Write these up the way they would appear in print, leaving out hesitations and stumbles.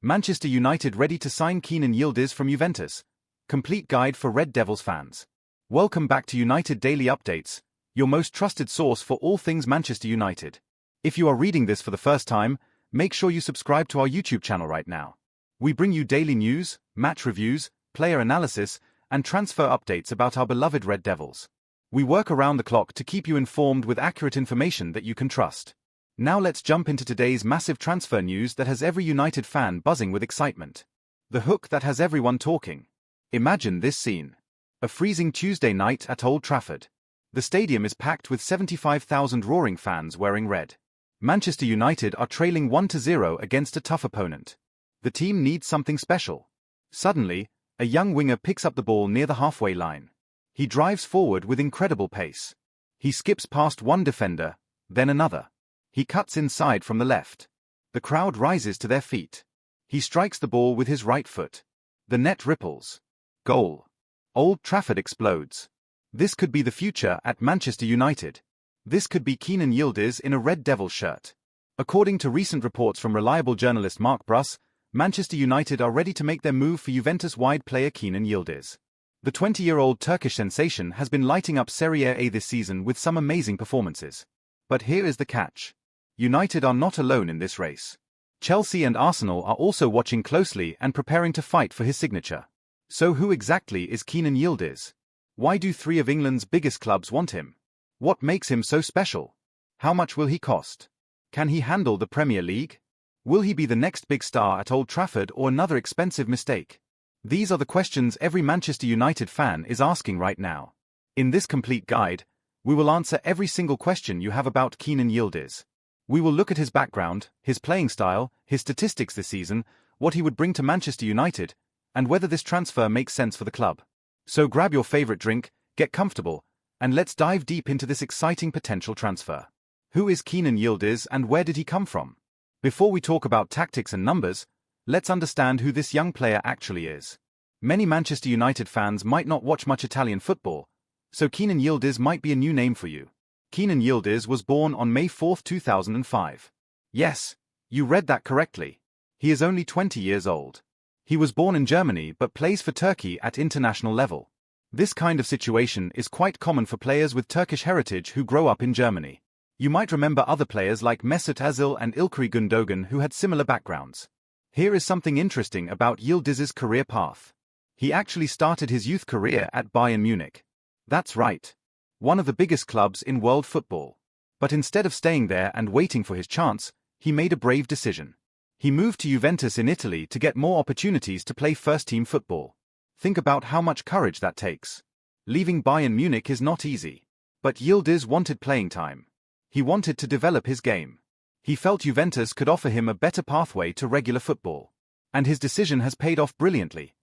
Manchester United ready to sign Kenan Yildiz from Juventus. Complete guide for Red Devils fans. Welcome back to United Daily Updates, your most trusted source for all things Manchester United. If you are reading this for the first time, make sure you subscribe to our YouTube channel right now. We bring you daily news, match reviews, player analysis, and transfer updates about our beloved Red Devils. We work around the clock to keep you informed with accurate information that you can trust. Now let's jump into today's massive transfer news that has every United fan buzzing with excitement. The hook that has everyone talking. Imagine this scene. A freezing Tuesday night at Old Trafford. The stadium is packed with 75,000 roaring fans wearing red. Manchester United are trailing 1-0 against a tough opponent. The team needs something special. Suddenly, a young winger picks up the ball near the halfway line. He drives forward with incredible pace. He skips past one defender, then another. He cuts inside from the left. The crowd rises to their feet. He strikes the ball with his right foot. The net ripples. Goal. Old Trafford explodes. This could be the future at Manchester United. This could be Kenan Yildiz in a Red Devil shirt. According to recent reports from reliable journalist Mark Bruss, Manchester United are ready to make their move for Juventus wide player Kenan Yildiz. The 20-year-old Turkish sensation has been lighting up Serie A this season with some amazing performances. But here is the catch. United are not alone in this race. Chelsea and Arsenal are also watching closely and preparing to fight for his signature. So who exactly is Kenan Yildiz? Why do three of England's biggest clubs want him? What makes him so special? How much will he cost? Can he handle the Premier League? Will he be the next big star at Old Trafford or another expensive mistake? These are the questions every Manchester United fan is asking right now. In this complete guide, we will answer every single question you have about Kenan Yildiz. We will look at his background, his playing style, his statistics this season, what he would bring to Manchester United, and whether this transfer makes sense for the club. So grab your favorite drink, get comfortable, and let's dive deep into this exciting potential transfer. Who is Kenan Yildiz and where did he come from? Before we talk about tactics and numbers, let's understand who this young player actually is. Many Manchester United fans might not watch much Italian football, so Kenan Yildiz might be a new name for you. Kenan Yildiz was born on May 4, 2005. Yes, you read that correctly. He is only 20 years old. He was born in Germany but plays for Turkey at international level. This kind of situation is quite common for players with Turkish heritage who grow up in Germany. You might remember other players like Mesut Özil and İlkay Gündoğan who had similar backgrounds. Here is something interesting about Yildiz's career path. He actually started his youth career at Bayern Munich. That's right. One of the biggest clubs in world football. But instead of staying there and waiting for his chance, he made a brave decision. He moved to Juventus in Italy to get more opportunities to play first-team football. Think about how much courage that takes. Leaving Bayern Munich is not easy. But Yildiz wanted playing time. He wanted to develop his game. He felt Juventus could offer him a better pathway to regular football. And his decision has paid off brilliantly.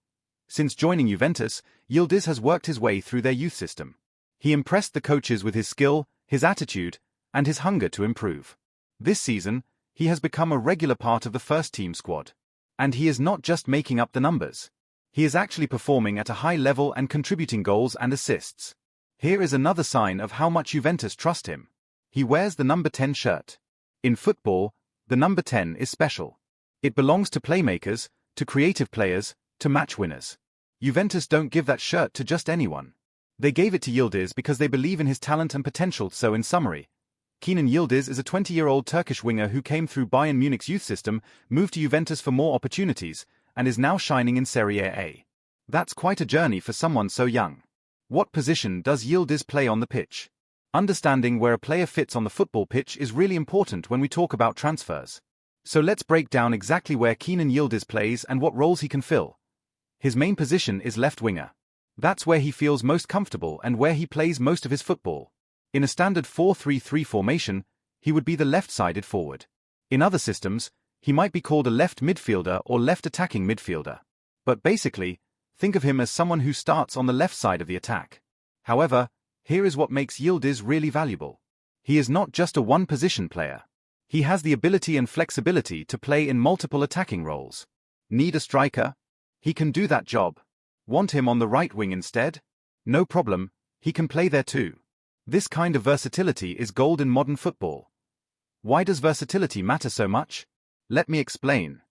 Since joining Juventus, Yildiz has worked his way through their youth system. He impressed the coaches with his skill, his attitude, and his hunger to improve. This season, he has become a regular part of the first-team squad. And he is not just making up the numbers. He is actually performing at a high level and contributing goals and assists. Here is another sign of how much Juventus trust him. He wears the number 10 shirt. In football, the number 10 is special. It belongs to playmakers, to creative players, to match winners. Juventus don't give that shirt to just anyone. They gave it to Yildiz because they believe in his talent and potential. So in summary, Kenan Yildiz is a 20-year-old Turkish winger who came through Bayern Munich's youth system, moved to Juventus for more opportunities, and is now shining in Serie A. That's quite a journey for someone so young. What position does Yildiz play on the pitch? Understanding where a player fits on the football pitch is really important when we talk about transfers. So let's break down exactly where Kenan Yildiz plays and what roles he can fill. His main position is left winger. That's where he feels most comfortable and where he plays most of his football. In a standard 4-3-3 formation, he would be the left-sided forward. In other systems, he might be called a left midfielder or left attacking midfielder. But basically, think of him as someone who starts on the left side of the attack. However, here is what makes Yildiz really valuable. He is not just a one-position player. He has the ability and flexibility to play in multiple attacking roles. Need a striker? He can do that job. Want him on the right wing instead? No problem, he can play there too. This kind of versatility is gold in modern football. Why does versatility matter so much? Let me explain.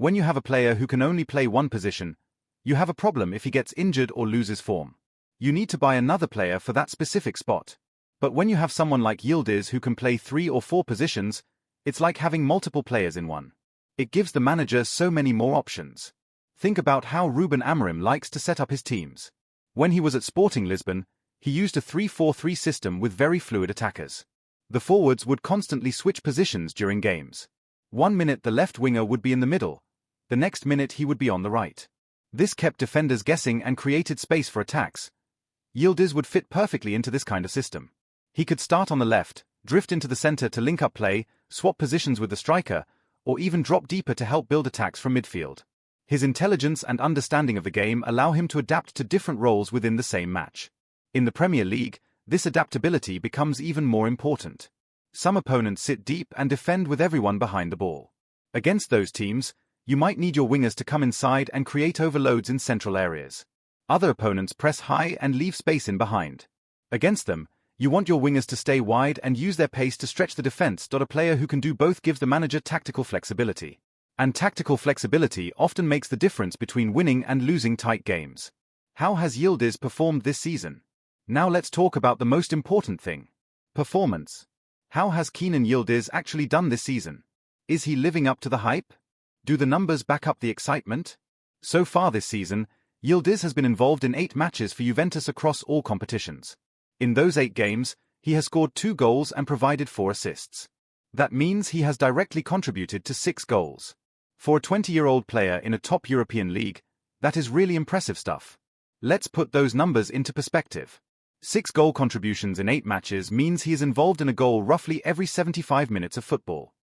When you have a player who can only play one position, you have a problem if he gets injured or loses form. You need to buy another player for that specific spot. But when you have someone like Yildiz who can play 3 or 4 positions, it's like having multiple players in one. It gives the manager so many more options. Think about how Ruben Amorim likes to set up his teams. When he was at Sporting Lisbon, he used a 3-4-3 system with very fluid attackers. The forwards would constantly switch positions during games. 1 minute the left winger would be in the middle, the next minute he would be on the right. This kept defenders guessing and created space for attacks. Yildiz would fit perfectly into this kind of system. He could start on the left, drift into the center to link up play, swap positions with the striker, or even drop deeper to help build attacks from midfield. His intelligence and understanding of the game allow him to adapt to different roles within the same match. In the Premier League, this adaptability becomes even more important. Some opponents sit deep and defend with everyone behind the ball. Against those teams, you might need your wingers to come inside and create overloads in central areas. Other opponents press high and leave space in behind. Against them, you want your wingers to stay wide and use their pace to stretch the defense. A player who can do both gives the manager tactical flexibility. And tactical flexibility often makes the difference between winning and losing tight games. How has Yildiz performed this season? Now let's talk about the most important thing. Performance. How has Kenan Yildiz actually done this season? Is he living up to the hype? Do the numbers back up the excitement? So far this season, Yildiz has been involved in 8 matches for Juventus across all competitions. In those 8 games, he has scored 2 goals and provided 4 assists. That means he has directly contributed to 6 goals. For a 20-year-old player in a top European league, that is really impressive stuff. Let's put those numbers into perspective. 6 goal contributions in 8 matches means he is involved in a goal roughly every 75 minutes of football.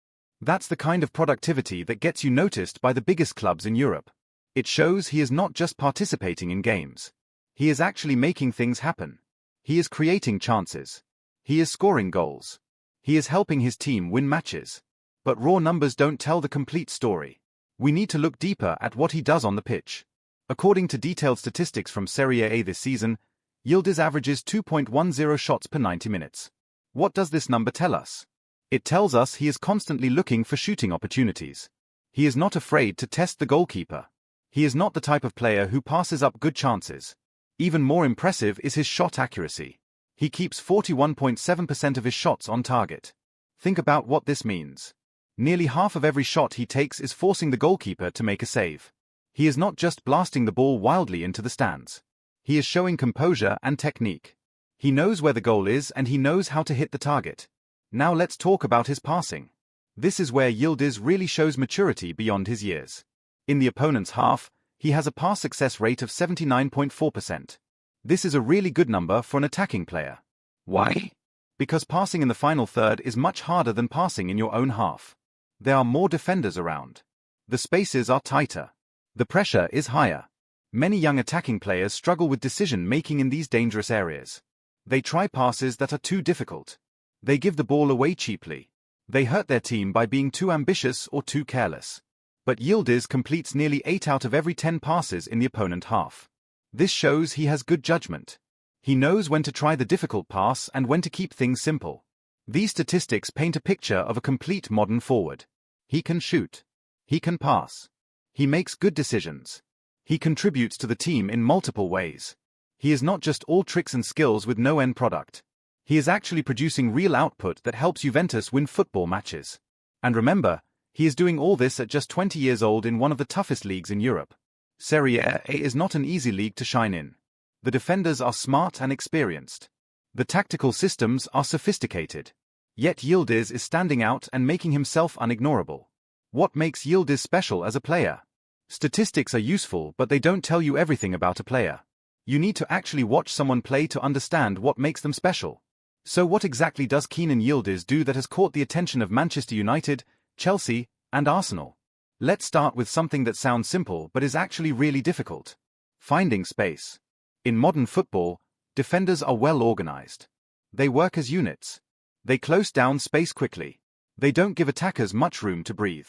That's the kind of productivity that gets you noticed by the biggest clubs in Europe. It shows he is not just participating in games. He is actually making things happen. He is creating chances. He is scoring goals. He is helping his team win matches. But raw numbers don't tell the complete story. We need to look deeper at what he does on the pitch. According to detailed statistics from Serie A this season, Yildiz averages 2.10 shots per 90 minutes. What does this number tell us? It tells us he is constantly looking for shooting opportunities. He is not afraid to test the goalkeeper. He is not the type of player who passes up good chances. Even more impressive is his shot accuracy. He keeps 41.7% of his shots on target. Think about what this means. Nearly half of every shot he takes is forcing the goalkeeper to make a save. He is not just blasting the ball wildly into the stands. He is showing composure and technique. He knows where the goal is and he knows how to hit the target. Now let's talk about his passing. This is where Yildiz really shows maturity beyond his years. In the opponent's half, he has a pass success rate of 79.4%. This is a really good number for an attacking player. Why? Because passing in the final third is much harder than passing in your own half. There are more defenders around. The spaces are tighter. The pressure is higher. Many young attacking players struggle with decision-making in these dangerous areas. They try passes that are too difficult. They give the ball away cheaply. They hurt their team by being too ambitious or too careless. But Yildiz completes nearly 8 out of every 10 passes in the opponent half. This shows he has good judgment. He knows when to try the difficult pass and when to keep things simple. These statistics paint a picture of a complete modern forward. He can shoot. He can pass. He makes good decisions. He contributes to the team in multiple ways. He is not just all tricks and skills with no end product. He is actually producing real output that helps Juventus win football matches. And remember, he is doing all this at just 20 years old in one of the toughest leagues in Europe. Serie A is not an easy league to shine in. The defenders are smart and experienced. The tactical systems are sophisticated. Yet Yildiz is standing out and making himself unignorable. What makes Yildiz special as a player? Statistics are useful, but they don't tell you everything about a player. You need to actually watch someone play to understand what makes them special. So what exactly does Kenan Yildiz do that has caught the attention of Manchester United, Chelsea, and Arsenal? Let's start with something that sounds simple but is actually really difficult. Finding space. In modern football, defenders are well organized. They work as units. They close down space quickly. They don't give attackers much room to breathe.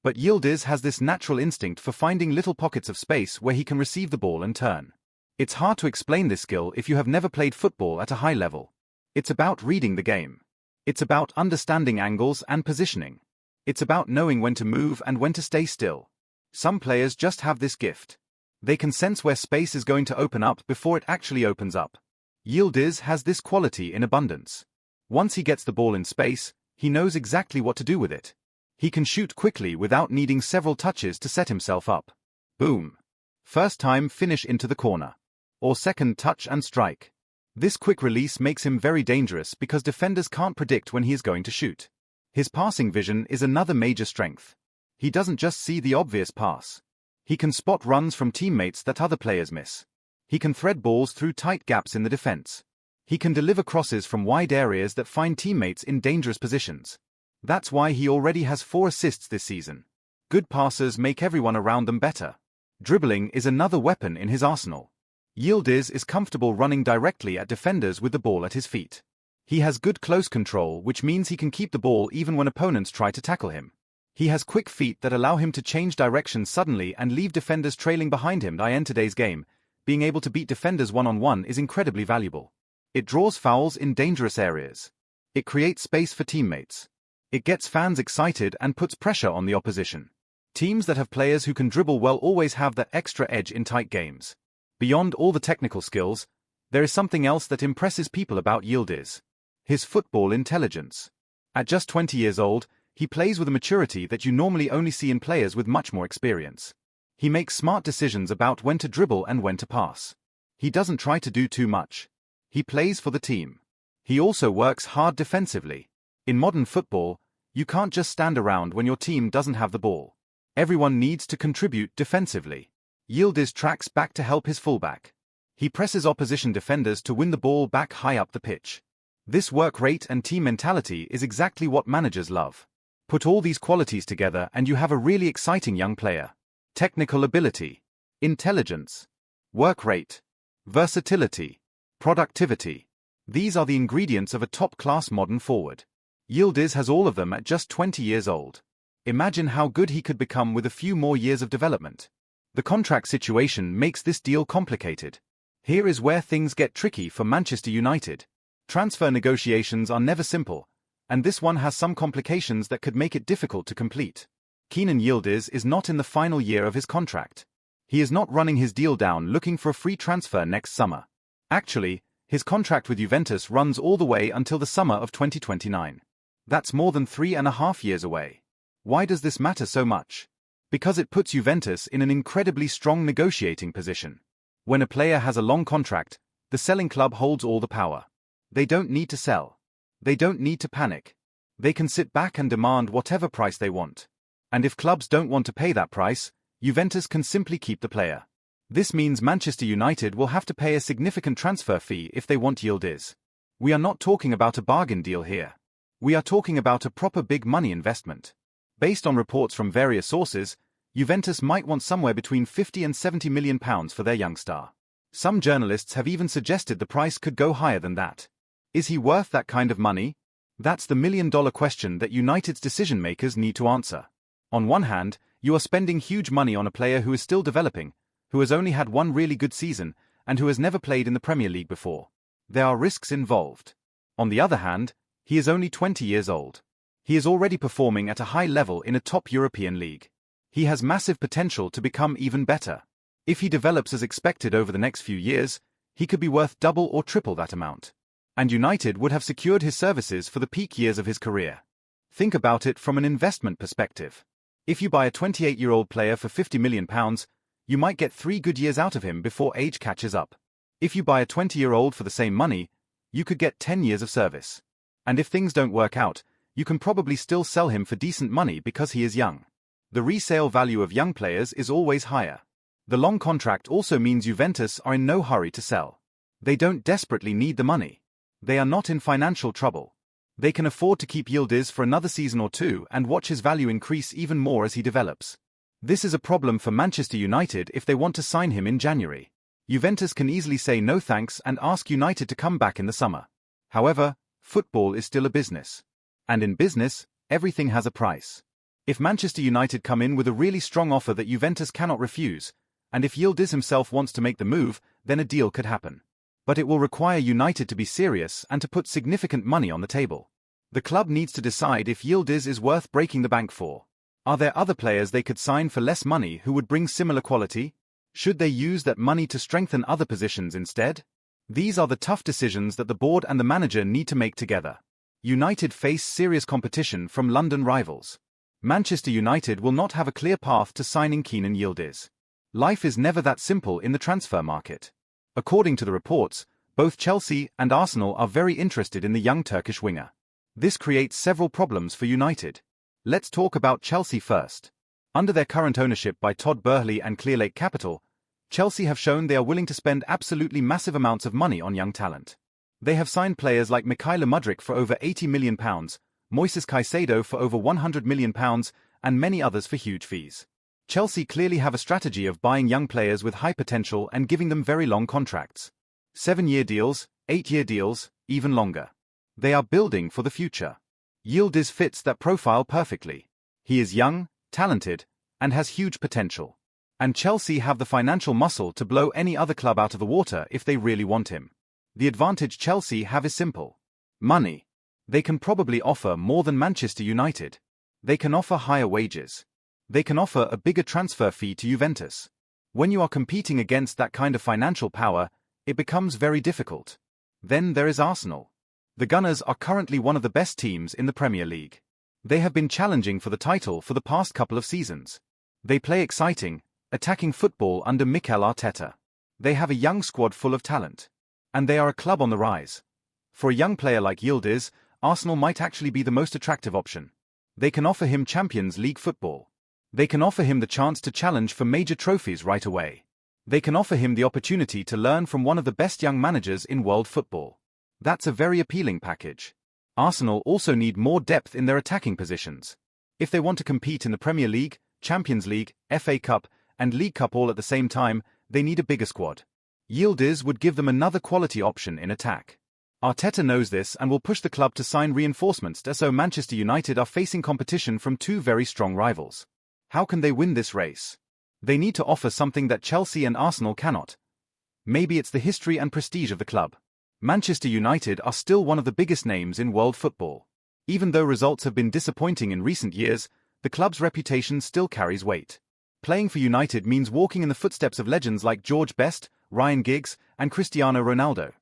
But Yildiz has this natural instinct for finding little pockets of space where he can receive the ball and turn. It's hard to explain this skill if you have never played football at a high level. It's about reading the game. It's about understanding angles and positioning. It's about knowing when to move and when to stay still. Some players just have this gift. They can sense where space is going to open up before it actually opens up. Yildiz has this quality in abundance. Once he gets the ball in space, he knows exactly what to do with it. He can shoot quickly without needing several touches to set himself up. Boom. First time finish into the corner. Or second touch and strike. This quick release makes him very dangerous because defenders can't predict when he is going to shoot. His passing vision is another major strength. He doesn't just see the obvious pass. He can spot runs from teammates that other players miss. He can thread balls through tight gaps in the defense. He can deliver crosses from wide areas that find teammates in dangerous positions. That's why he already has 4 assists this season. Good passers make everyone around them better. Dribbling is another weapon in his arsenal. Yildiz is comfortable running directly at defenders with the ball at his feet. He has good close control, which means he can keep the ball even when opponents try to tackle him. He has quick feet that allow him to change direction suddenly and leave defenders trailing behind him. In today's game, being able to beat defenders one-on-one is incredibly valuable. It draws fouls in dangerous areas. It creates space for teammates. It gets fans excited and puts pressure on the opposition. Teams that have players who can dribble well always have that extra edge in tight games. Beyond all the technical skills, there is something else that impresses people about Yildiz. His football intelligence. At just 20 years old, he plays with a maturity that you normally only see in players with much more experience. He makes smart decisions about when to dribble and when to pass. He doesn't try to do too much. He plays for the team. He also works hard defensively. In modern football, you can't just stand around when your team doesn't have the ball. Everyone needs to contribute defensively. Yildiz tracks back to help his fullback. He presses opposition defenders to win the ball back high up the pitch. This work rate and team mentality is exactly what managers love. Put all these qualities together and you have a really exciting young player. Technical ability, intelligence, work rate, versatility, productivity. These are the ingredients of a top-class modern forward. Yildiz has all of them at just 20 years old. Imagine how good he could become with a few more years of development. The contract situation makes this deal complicated. Here is where things get tricky for Manchester United. Transfer negotiations are never simple, and this one has some complications that could make it difficult to complete. Kenan Yildiz is not in the final year of his contract. He is not running his deal down looking for a free transfer next summer. Actually, his contract with Juventus runs all the way until the summer of 2029. That's more than 3.5 years away. Why does this matter so much? Because it puts Juventus in an incredibly strong negotiating position. When a player has a long contract, the selling club holds all the power. They don't need to sell. They don't need to panic. They can sit back and demand whatever price they want. And if clubs don't want to pay that price, Juventus can simply keep the player. This means Manchester United will have to pay a significant transfer fee if they want Yildiz. We are not talking about a bargain deal here. We are talking about a proper big money investment. Based on reports from various sources, Juventus might want somewhere between £50 and £70 million for their young star. Some journalists have even suggested the price could go higher than that. Is he worth that kind of money? That's the million-dollar question that United's decision-makers need to answer. On one hand, you are spending huge money on a player who is still developing, who has only had one really good season, and who has never played in the Premier League before. There are risks involved. On the other hand, he is only 20 years old. He is already performing at a high level in a top European league. He has massive potential to become even better. If he develops as expected over the next few years, he could be worth double or triple that amount. And United would have secured his services for the peak years of his career. Think about it from an investment perspective. If you buy a 28-year-old player for £50 million, you might get 3 good years out of him before age catches up. If you buy a 20-year-old for the same money, you could get 10 years of service. And if things don't work out, you can probably still sell him for decent money because he is young. The resale value of young players is always higher. The long contract also means Juventus are in no hurry to sell. They don't desperately need the money. They are not in financial trouble. They can afford to keep Yildiz for another season or two and watch his value increase even more as he develops. This is a problem for Manchester United if they want to sign him in January. Juventus can easily say no thanks and ask United to come back in the summer. However, football is still a business. And in business, everything has a price. If Manchester United come in with a really strong offer that Juventus cannot refuse, and if Yildiz himself wants to make the move, then a deal could happen. But it will require United to be serious and to put significant money on the table. The club needs to decide if Yildiz is worth breaking the bank for. Are there other players they could sign for less money who would bring similar quality? Should they use that money to strengthen other positions instead? These are the tough decisions that the board and the manager need to make together. United face serious competition from London rivals. Manchester United will not have a clear path to signing Kenan Yildiz. Life is never that simple in the transfer market. According to the reports, both Chelsea and Arsenal are very interested in the young Turkish winger. This creates several problems for United. Let's talk about Chelsea first. Under their current ownership by Todd Boehly and Clearlake Capital, Chelsea have shown they are willing to spend absolutely massive amounts of money on young talent. They have signed players like Mykhailo Mudryk for over £80 million, Moises Caicedo for over £100 million, and many others for huge fees. Chelsea clearly have a strategy of buying young players with high potential and giving them very long contracts. 7-year deals, 8-year deals, even longer. They are building for the future. Yildiz fits that profile perfectly. He is young, talented, and has huge potential. And Chelsea have the financial muscle to blow any other club out of the water if they really want him. The advantage Chelsea have is simple. Money. They can probably offer more than Manchester United. They can offer higher wages. They can offer a bigger transfer fee to Juventus. When you are competing against that kind of financial power, it becomes very difficult. Then there is Arsenal. The Gunners are currently one of the best teams in the Premier League. They have been challenging for the title for the past couple of seasons. They play exciting, attacking football under Mikel Arteta. They have a young squad full of talent. And they are a club on the rise. For a young player like Yildiz, Arsenal might actually be the most attractive option. They can offer him Champions League football. They can offer him the chance to challenge for major trophies right away. They can offer him the opportunity to learn from one of the best young managers in world football. That's a very appealing package. Arsenal also need more depth in their attacking positions. If they want to compete in the Premier League, Champions League, FA Cup, and League Cup all at the same time, they need a bigger squad. Yildiz would give them another quality option in attack. Arteta knows this and will push the club to sign reinforcements so Manchester United are facing competition from two very strong rivals. How can they win this race? They need to offer something that Chelsea and Arsenal cannot. Maybe it's the history and prestige of the club. Manchester United are still one of the biggest names in world football. Even though results have been disappointing in recent years, the club's reputation still carries weight. Playing for United means walking in the footsteps of legends like George Best, Ryan Giggs, and Cristiano Ronaldo.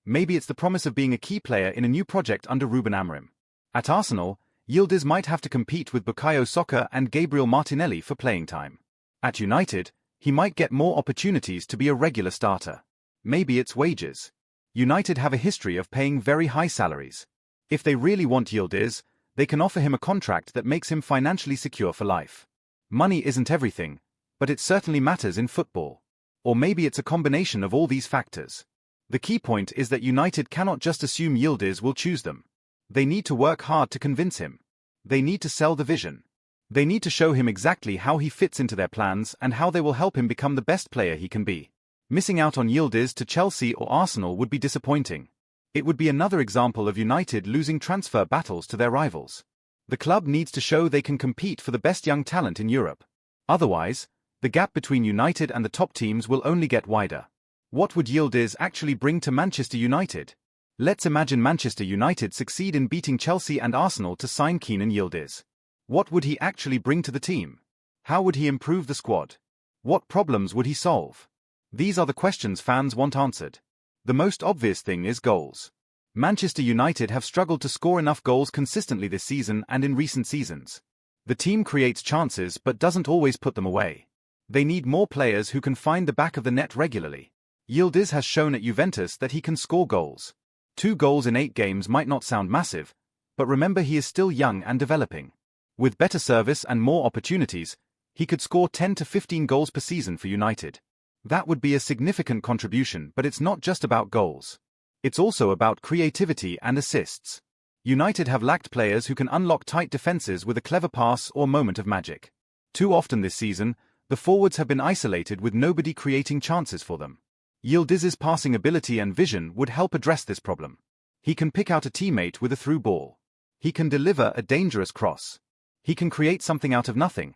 Maybe it's the promise of being a key player in a new project under Ruben Amorim. At Arsenal, Yildiz might have to compete with Bukayo Saka and Gabriel Martinelli for playing time. At United, he might get more opportunities to be a regular starter. Maybe it's wages. United have a history of paying very high salaries. If they really want Yildiz, they can offer him a contract that makes him financially secure for life. Money isn't everything, but it certainly matters in football. Or maybe it's a combination of all these factors. The key point is that United cannot just assume Yildiz will choose them. They need to work hard to convince him. They need to sell the vision. They need to show him exactly how he fits into their plans and how they will help him become the best player he can be. Missing out on Yildiz to Chelsea or Arsenal would be disappointing. It would be another example of United losing transfer battles to their rivals. The club needs to show they can compete for the best young talent in Europe. Otherwise, the gap between United and the top teams will only get wider. What would Yildiz actually bring to Manchester United? Let's imagine Manchester United succeed in beating Chelsea and Arsenal to sign Kenan Yildiz. What would he actually bring to the team? How would he improve the squad? What problems would he solve? These are the questions fans want answered. The most obvious thing is goals. Manchester United have struggled to score enough goals consistently this season and in recent seasons. The team creates chances but doesn't always put them away. They need more players who can find the back of the net regularly. Yildiz has shown at Juventus that he can score goals. 2 goals in 8 games might not sound massive, but remember he is still young and developing. With better service and more opportunities, he could score 10 to 15 goals per season for United. That would be a significant contribution, but it's not just about goals. It's also about creativity and assists. United have lacked players who can unlock tight defenses with a clever pass or moment of magic. Too often this season, the forwards have been isolated with nobody creating chances for them. Yildiz's passing ability and vision would help address this problem. He can pick out a teammate with a through ball. He can deliver a dangerous cross. He can create something out of nothing.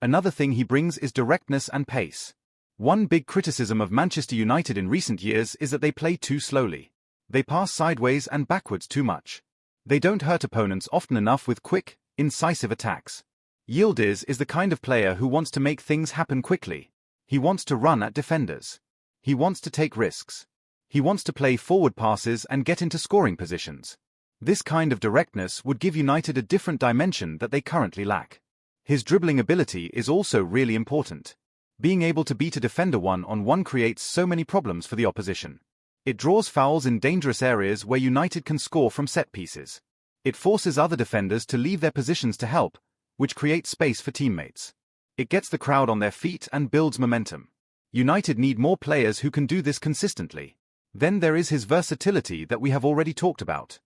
Another thing he brings is directness and pace. One big criticism of Manchester United in recent years is that they play too slowly. They pass sideways and backwards too much. They don't hurt opponents often enough with quick, incisive attacks. Yildiz is the kind of player who wants to make things happen quickly. He wants to run at defenders. He wants to take risks. He wants to play forward passes and get into scoring positions. This kind of directness would give United a different dimension that they currently lack. His dribbling ability is also really important. Being able to beat a defender one-on-one creates so many problems for the opposition. It draws fouls in dangerous areas where United can score from set pieces. It forces other defenders to leave their positions to help, which creates space for teammates. It gets the crowd on their feet and builds momentum. United need more players who can do this consistently. Then there is his versatility that we have already talked about.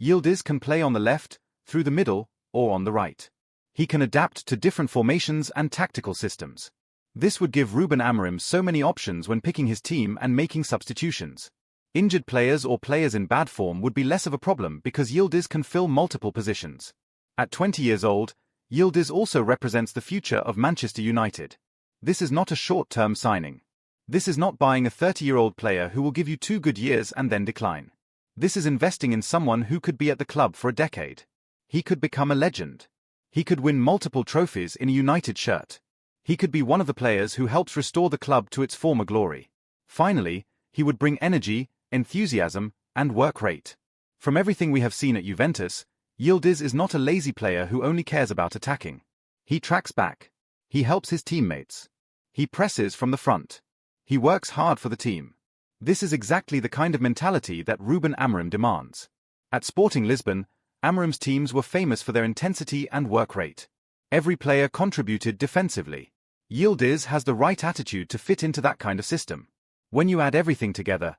Yildiz can play on the left, through the middle, or on the right. He can adapt to different formations and tactical systems. This would give Ruben Amorim so many options when picking his team and making substitutions. Injured players or players in bad form would be less of a problem because Yildiz can fill multiple positions. At 20 years old, Yildiz also represents the future of Manchester United. This is not a short-term signing. This is not buying a 30-year-old player who will give you 2 good years and then decline. This is investing in someone who could be at the club for a decade. He could become a legend. He could win multiple trophies in a United shirt. He could be one of the players who helps restore the club to its former glory. Finally, he would bring energy, enthusiasm, and work rate. From everything we have seen at Juventus, Yildiz is not a lazy player who only cares about attacking. He tracks back. He helps his teammates. He presses from the front. He works hard for the team. This is exactly the kind of mentality that Ruben Amorim demands. At Sporting Lisbon, Amorim's teams were famous for their intensity and work rate. Every player contributed defensively. Yildiz has the right attitude to fit into that kind of system. When you add everything together,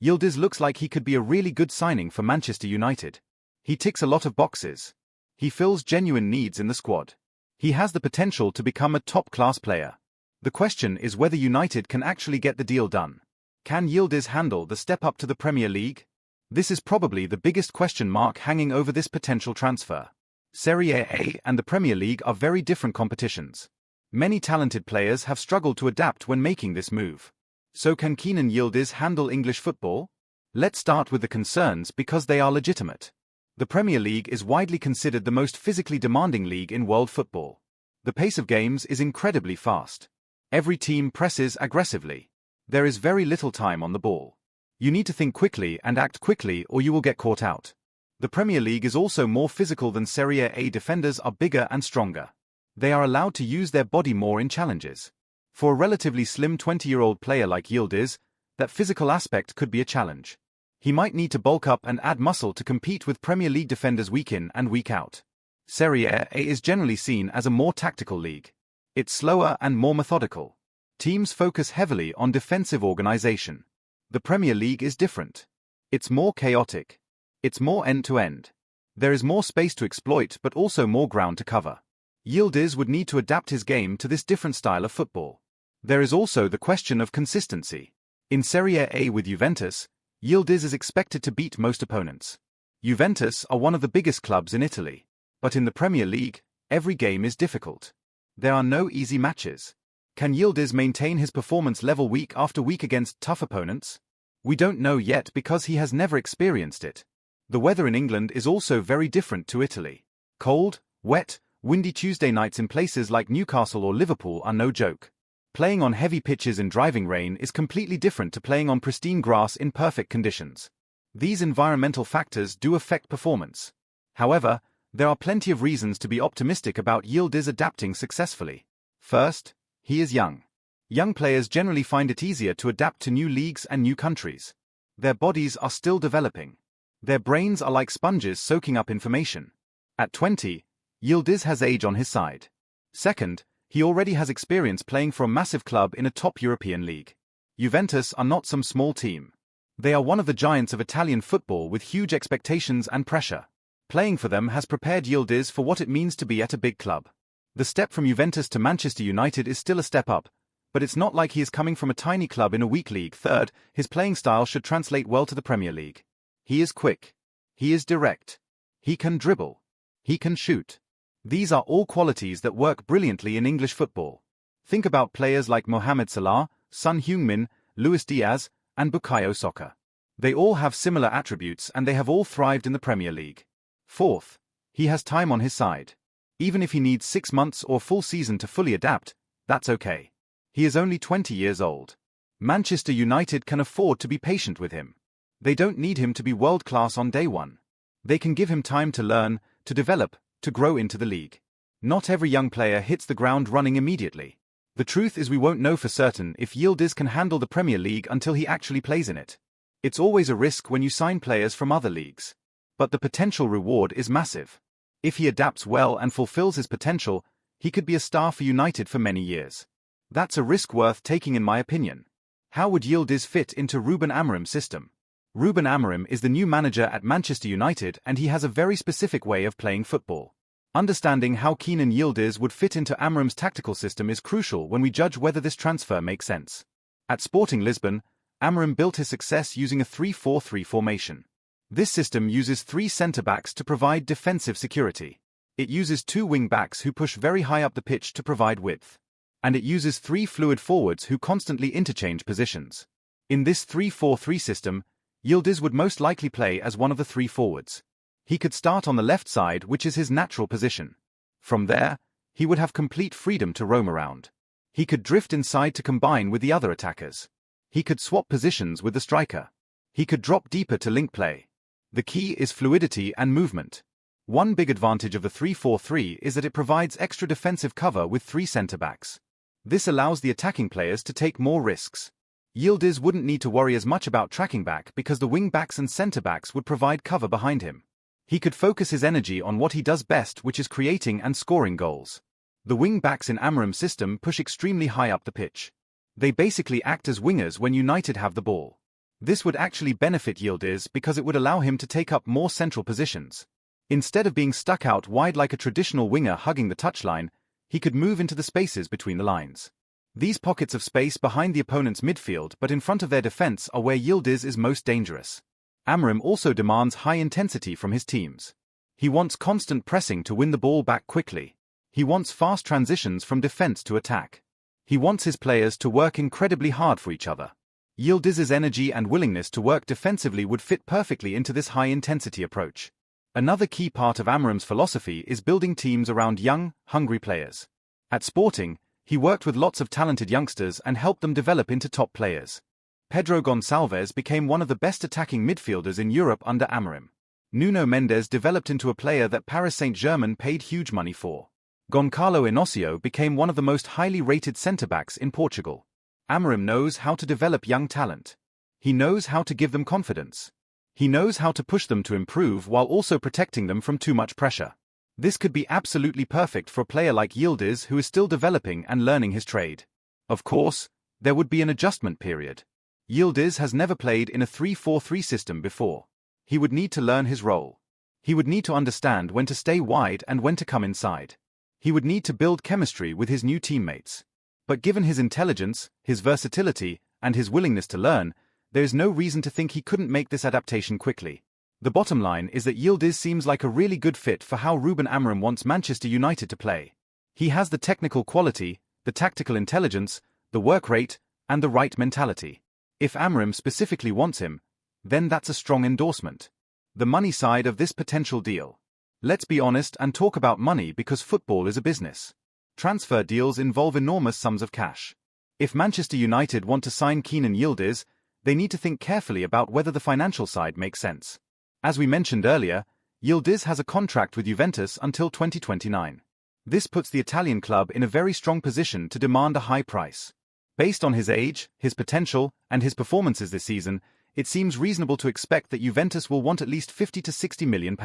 Yildiz looks like he could be a really good signing for Manchester United. He ticks a lot of boxes. He fills genuine needs in the squad. He has the potential to become a top-class player. The question is whether United can actually get the deal done. Can Yildiz handle the step up to the Premier League? This is probably the biggest question mark hanging over this potential transfer. Serie A and the Premier League are very different competitions. Many talented players have struggled to adapt when making this move. So can Kenan Yildiz handle English football? Let's start with the concerns because they are legitimate. The Premier League is widely considered the most physically demanding league in world football. The pace of games is incredibly fast. Every team presses aggressively. There is very little time on the ball. You need to think quickly and act quickly or you will get caught out. The Premier League is also more physical than Serie A. Defenders are bigger and stronger. They are allowed to use their body more in challenges. For a relatively slim 20-year-old player like Yildiz, that physical aspect could be a challenge. He might need to bulk up and add muscle to compete with Premier League defenders week in and week out. Serie A is generally seen as a more tactical league. It's slower and more methodical. Teams focus heavily on defensive organization. The Premier League is different. It's more chaotic. It's more end-to-end. There is more space to exploit but also more ground to cover. Yildiz would need to adapt his game to this different style of football. There is also the question of consistency. In Serie A with Juventus, Yildiz is expected to beat most opponents. Juventus are one of the biggest clubs in Italy. But in the Premier League, every game is difficult. There are no easy matches. Can Yildiz maintain his performance level week after week against tough opponents? We don't know yet because he has never experienced it. The weather in England is also very different to Italy. Cold, wet, windy Tuesday nights in places like Newcastle or Liverpool are no joke. Playing on heavy pitches in driving rain is completely different to playing on pristine grass in perfect conditions. These environmental factors do affect performance. However, there are plenty of reasons to be optimistic about Yildiz adapting successfully. First, he is young. Young players generally find it easier to adapt to new leagues and new countries. Their bodies are still developing. Their brains are like sponges soaking up information. At 20, Yildiz has age on his side. Second, he already has experience playing for a massive club in a top European league. Juventus are not some small team. They are one of the giants of Italian football with huge expectations and pressure. Playing for them has prepared Yildiz for what it means to be at a big club. The step from Juventus to Manchester United is still a step up, but it's not like he is coming from a tiny club in a weak league. Third, his playing style should translate well to the Premier League. He is quick. He is direct. He can dribble. He can shoot. These are all qualities that work brilliantly in English football. Think about players like Mohamed Salah, Son Heung-min, Luis Diaz, and Bukayo Saka. They all have similar attributes and they have all thrived in the Premier League. Fourth, he has time on his side. Even if he needs 6 months or full season to fully adapt, that's okay. He is only 20 years old. Manchester United can afford to be patient with him. They don't need him to be world-class on day one. They can give him time to learn, to develop, to grow into the league. Not every young player hits the ground running immediately. The truth is we won't know for certain if Yildiz can handle the Premier League until he actually plays in it. It's always a risk when you sign players from other leagues. But the potential reward is massive. If he adapts well and fulfills his potential, he could be a star for United for many years. That's a risk worth taking in my opinion. How would Yildiz fit into Ruben Amorim's system? Ruben Amorim is the new manager at Manchester United and he has a very specific way of playing football. Understanding how Kenan Yildiz would fit into Amorim's tactical system is crucial when we judge whether this transfer makes sense. At Sporting Lisbon, Amorim built his success using a 3-4-3 formation. This system uses 3 centre-backs to provide defensive security. It uses 2 wing-backs who push very high up the pitch to provide width. And it uses 3 fluid forwards who constantly interchange positions. In this 3-4-3 system, Yildiz would most likely play as one of the 3 forwards. He could start on the left side, which is his natural position. From there, he would have complete freedom to roam around. He could drift inside to combine with the other attackers. He could swap positions with the striker. He could drop deeper to link play. The key is fluidity and movement. One big advantage of the 3-4-3 is that it provides extra defensive cover with 3 centre-backs. This allows the attacking players to take more risks. Yildiz wouldn't need to worry as much about tracking back because the wing-backs and centre-backs would provide cover behind him. He could focus his energy on what he does best, which is creating and scoring goals. The wing-backs in Amorim's system push extremely high up the pitch. They basically act as wingers when United have the ball. This would actually benefit Yildiz because it would allow him to take up more central positions. Instead of being stuck out wide like a traditional winger hugging the touchline, he could move into the spaces between the lines. These pockets of space behind the opponent's midfield but in front of their defense are where Yildiz is most dangerous. Amorim also demands high intensity from his teams. He wants constant pressing to win the ball back quickly. He wants fast transitions from defense to attack. He wants his players to work incredibly hard for each other. Yildiz's energy and willingness to work defensively would fit perfectly into this high-intensity approach. Another key part of Amorim's philosophy is building teams around young, hungry players. At Sporting, he worked with lots of talented youngsters and helped them develop into top players. Pedro Gonçalves became one of the best attacking midfielders in Europe under Amorim. Nuno Mendes developed into a player that Paris Saint-Germain paid huge money for. Goncalo Inácio became one of the most highly rated centre-backs in Portugal. Amorim knows how to develop young talent. He knows how to give them confidence. He knows how to push them to improve while also protecting them from too much pressure. This could be absolutely perfect for a player like Yildiz who is still developing and learning his trade. Of course, there would be an adjustment period. Yildiz has never played in a 3-4-3 system before. He would need to learn his role. He would need to understand when to stay wide and when to come inside. He would need to build chemistry with his new teammates. But given his intelligence, his versatility, and his willingness to learn, there is no reason to think he couldn't make this adaptation quickly. The bottom line is that Yildiz seems like a really good fit for how Ruben Amorim wants Manchester United to play. He has the technical quality, the tactical intelligence, the work rate, and the right mentality. If Amorim specifically wants him, then that's a strong endorsement. The money side of this potential deal. Let's be honest and talk about money because football is a business. Transfer deals involve enormous sums of cash. If Manchester United want to sign Kenan Yildiz, they need to think carefully about whether the financial side makes sense. As we mentioned earlier, Yildiz has a contract with Juventus until 2029. This puts the Italian club in a very strong position to demand a high price. Based on his age, his potential, and his performances this season, it seems reasonable to expect that Juventus will want at least £50 to £60 million.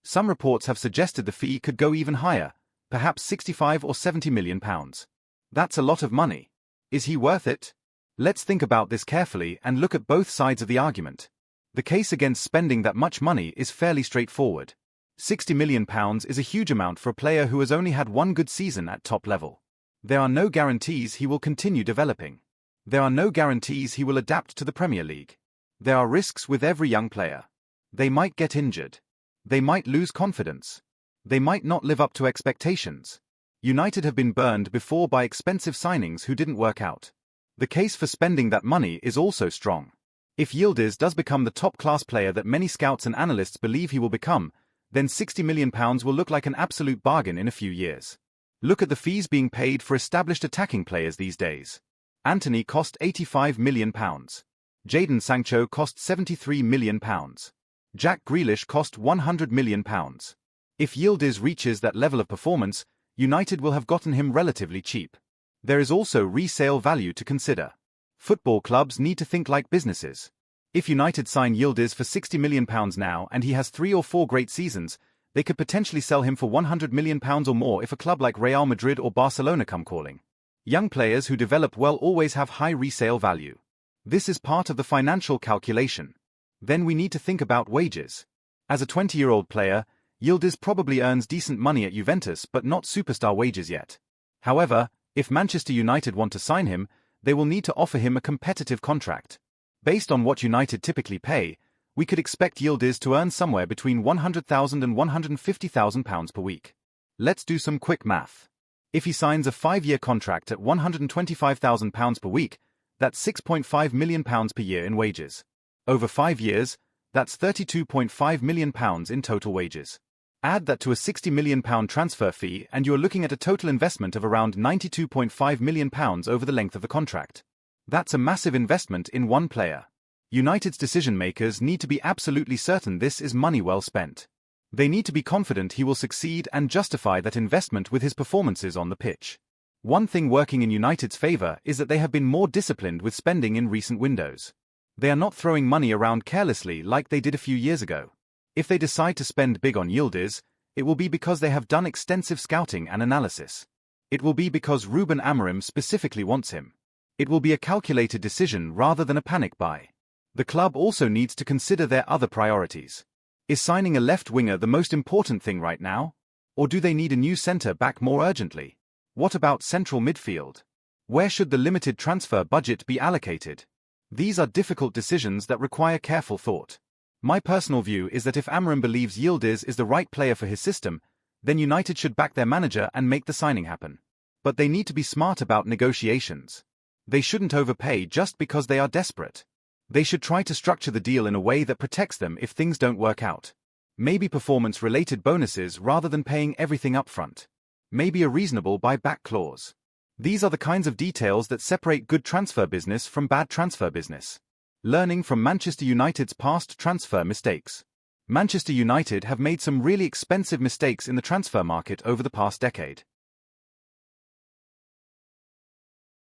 Some reports have suggested the fee could go even higher, perhaps £65 or £70 million. That's a lot of money. Is he worth it? Let's think about this carefully and look at both sides of the argument. The case against spending that much money is fairly straightforward. £60 million is a huge amount for a player who has only had one good season at top level. There are no guarantees he will continue developing. There are no guarantees he will adapt to the Premier League. There are risks with every young player. They might get injured. They might lose confidence. They might not live up to expectations. United have been burned before by expensive signings who didn't work out. The case for spending that money is also strong. If Yildiz does become the top-class player that many scouts and analysts believe he will become, then £60 million will look like an absolute bargain in a few years. Look at the fees being paid for established attacking players these days. Antony cost £85 million. Jadon Sancho cost £73 million. Jack Grealish cost £100 million. If Yildiz reaches that level of performance, United will have gotten him relatively cheap. There is also resale value to consider. Football clubs need to think like businesses. If United sign Yildiz for £60 million now and he has 3 or 4 great seasons, they could potentially sell him for £100 million or more if a club like Real Madrid or Barcelona come calling. Young players who develop well always have high resale value. This is part of the financial calculation. Then we need to think about wages. As a 20-year-old player, Yildiz probably earns decent money at Juventus but not superstar wages yet. However, if Manchester United want to sign him, they will need to offer him a competitive contract. Based on what United typically pay, we could expect Yildiz to earn somewhere between £100,000 and £150,000 per week. Let's do some quick math. If he signs a 5-year contract at £125,000 per week, that's £6.5 million per year in wages. Over 5 years, that's £32.5 million in total wages. Add that to a £60 million transfer fee and you're looking at a total investment of around £92.5 million over the length of the contract. That's a massive investment in one player. United's decision-makers need to be absolutely certain this is money well spent. They need to be confident he will succeed and justify that investment with his performances on the pitch. One thing working in United's favour is that they have been more disciplined with spending in recent windows. They are not throwing money around carelessly like they did a few years ago. If they decide to spend big on Yildiz, it will be because they have done extensive scouting and analysis. It will be because Ruben Amorim specifically wants him. It will be a calculated decision rather than a panic buy. The club also needs to consider their other priorities. Is signing a left winger the most important thing right now? Or do they need a new centre-back more urgently? What about central midfield? Where should the limited transfer budget be allocated? These are difficult decisions that require careful thought. My personal view is that if Amorim believes Yildiz is the right player for his system, then United should back their manager and make the signing happen. But they need to be smart about negotiations. They shouldn't overpay just because they are desperate. They should try to structure the deal in a way that protects them if things don't work out. Maybe performance-related bonuses rather than paying everything upfront. Maybe a reasonable buy-back clause. These are the kinds of details that separate good transfer business from bad transfer business. Learning from Manchester United's past transfer mistakes. Manchester United have made some really expensive mistakes in the transfer market over the past decade.